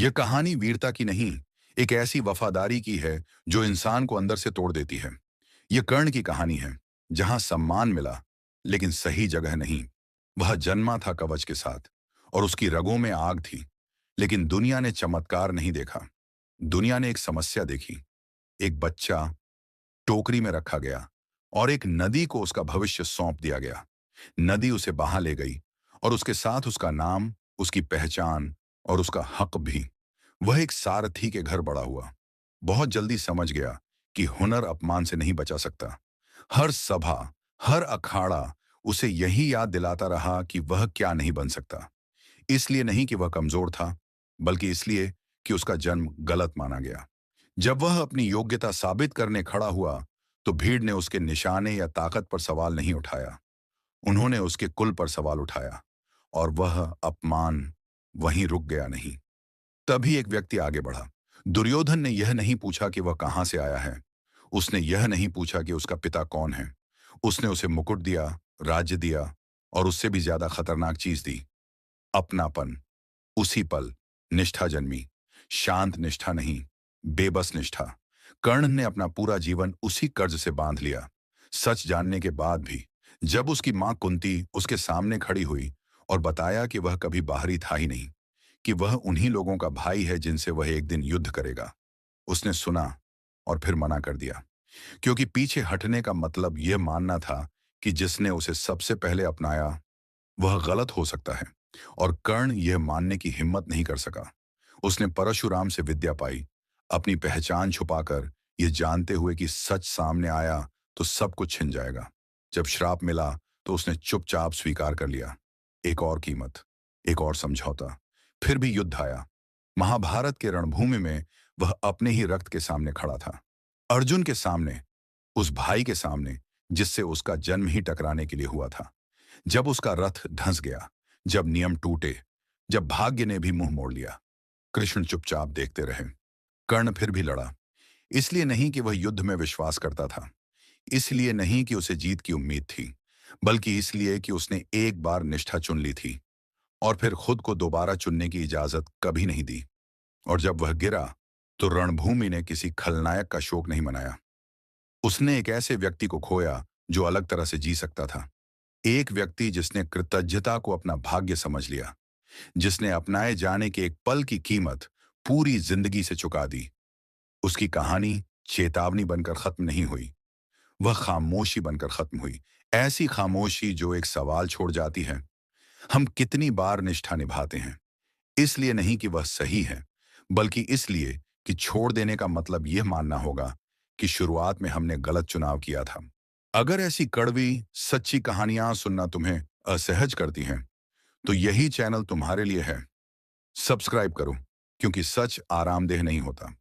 यह कहानी वीरता की नहीं, एक ऐसी वफादारी की है जो इंसान को अंदर से तोड़ देती है। यह कर्ण की कहानी है, जहां सम्मान मिला, लेकिन सही जगह नहीं। वह जन्मा था कवच के साथ, और उसकी रगों में आग थी, लेकिन दुनिया ने चमत्कार नहीं देखा। दुनिया ने एक समस्या देखी। एक बच्चा टोकरी में रखा गया, और एक नदी को उसका भविष्य सौंप दिया गया। नदी उसे बहा ले गई, और उसके साथ उसका नाम, उसकी पहचान और उसका हक भी। वह एक सारथी के घर बड़ा हुआ। बहुत जल्दी समझ गया कि हुनर अपमान से नहीं बचा सकता। हर सभा, हर अखाड़ा उसे यही याद दिलाता रहा कि वह क्या नहीं बन सकता। इसलिए नहीं कि वह कमजोर था, बल्कि इसलिए कि उसका जन्म गलत माना गया। जब वह अपनी योग्यता साबित करने खड़ा हुआ, तो भीड़ ने उसके निशाने या ताकत पर सवाल नहीं उठाया। उन्होंने उसके कुल पर सवाल उठाया, और वह अपमान वहीं रुक गया नहीं। तभी एक व्यक्ति आगे बढ़ा। दुर्योधन ने यह नहीं पूछा कि वह कहां से आया है। उसने यह नहीं पूछा कि उसका पिता कौन है। उसने उसे मुकुट दिया, राज्य दिया, और उससे भी ज्यादा खतरनाक चीज दी, अपनापन। उसी पल निष्ठा जन्मी। शांत निष्ठा नहीं, बेबस निष्ठा। कर्ण ने अपना पूरा जीवन उसी कर्ज से बांध लिया। सच जानने के बाद भी, जब उसकी मां कुंती उसके सामने खड़ी हुई और बताया कि वह कभी बाहरी था ही नहीं, कि वह उन्हीं लोगों का भाई है जिनसे वह एक दिन युद्ध करेगा, उसने सुना और फिर मना कर दिया। क्योंकि पीछे हटने का मतलब यह मानना था कि जिसने उसे सबसे पहले अपनाया वह गलत हो सकता है। और कर्ण यह मानने की हिम्मत नहीं कर सका। उसने परशुराम से विद्या पाई, अपनी पहचान छुपाकर, यह जानते हुए कि सच सामने आया तो सब कुछ छिन जाएगा। जब श्राप मिला तो उसने चुपचाप स्वीकार कर लिया। एक और कीमत, एक और समझौता। फिर भी युद्ध आया। महाभारत के रणभूमि में वह अपने ही रक्त के सामने खड़ा था। अर्जुन के सामने, उस भाई के सामने जिससे उसका जन्म ही टकराने के लिए हुआ था। जब उसका रथ धंस गया, जब नियम टूटे, जब भाग्य ने भी मुंह मोड़ लिया, कृष्ण चुपचाप देखते रहे। कर्ण फिर भी लड़ा। इसलिए नहीं कि वह युद्ध में विश्वास करता था, इसलिए नहीं कि उसे जीत की उम्मीद थी, बल्कि इसलिए कि उसने एक बार निष्ठा चुन ली थी, और फिर खुद को दोबारा चुनने की इजाजत कभी नहीं दी। और जब वह गिरा, तो रणभूमि ने किसी खलनायक का शोक नहीं मनाया। उसने एक ऐसे व्यक्ति को खोया जो अलग तरह से जी सकता था। एक व्यक्ति जिसने कृतज्ञता को अपना भाग्य समझ लिया, जिसने अपनाए जाने के एक पल की कीमत पूरी जिंदगी से चुका दी। उसकी कहानी चेतावनी बनकर खत्म नहीं हुई, वह खामोशी बनकर खत्म हुई। ऐसी खामोशी जो एक सवाल छोड़ जाती है, हम कितनी बार निष्ठा निभाते हैं? इसलिए नहीं कि वह सही है, बल्कि इसलिए कि छोड़ देने का मतलब यह मानना होगा कि शुरुआत में हमने गलत चुनाव किया था। अगर ऐसी कड़वी, सच्ची कहानियां सुनना तुम्हें असहज करती हैं, तो यही चैनल तुम्हारे लिए है। सब्सक्राइब करो, क्योंकि सच आरामदेह नहीं होता।